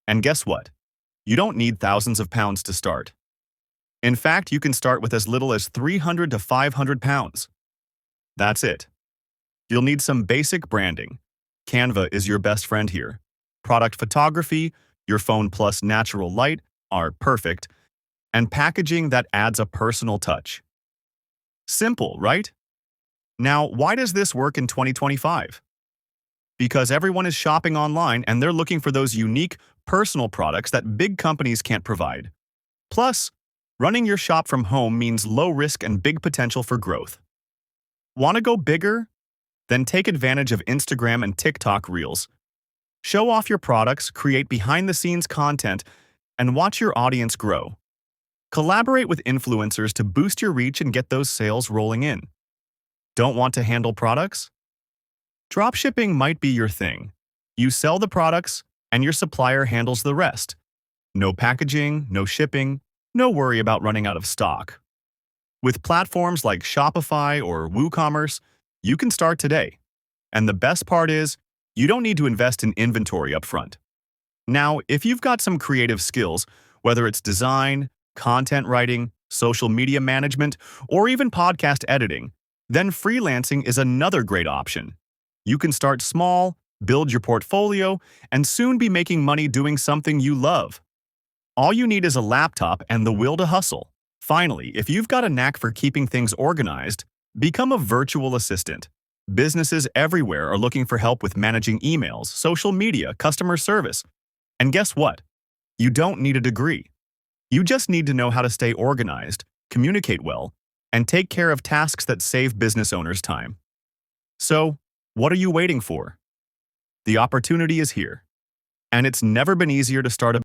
And guess what? You don't need thousands of pounds to start. In fact, you can start with as little as 300 to 500 pounds. That's it. You'll need some basic branding. Canva is your best friend here. Product photography, your phone plus natural light are perfect, and packaging that adds a personal touch. Simple, right? Now, why does this work in 2025? Because everyone is shopping online and they're looking for those unique, personal products that big companies can't provide. Plus, running your shop from home means low risk and big potential for growth. Want to go bigger? Then take advantage of Instagram and TikTok Reels. Show off your products, create behind-the-scenes content, and watch your audience grow. Collaborate with influencers to boost your reach and get those sales rolling in. Don't want to handle products? Dropshipping might be your thing. You sell the products, and your supplier handles the rest. No packaging, no shipping, no worry about running out of stock. With platforms like Shopify or WooCommerce, you can start today. And the best part is, you don't need to invest in inventory upfront. Now, if you've got some creative skills, whether it's design, content writing, social media management, or even podcast editing, then freelancing is another great option. You can start small, build your portfolio, and soon be making money doing something you love. All you need is a laptop and the will to hustle. Finally, if you've got a knack for keeping things organized, become a virtual assistant. Businesses everywhere are looking for help with managing emails, social media, customer service. And guess what? You don't need a degree. You just need to know how to stay organized, communicate well, and take care of tasks that save business owners time. So, what are you waiting for? The opportunity is here. And it's never been easier to start a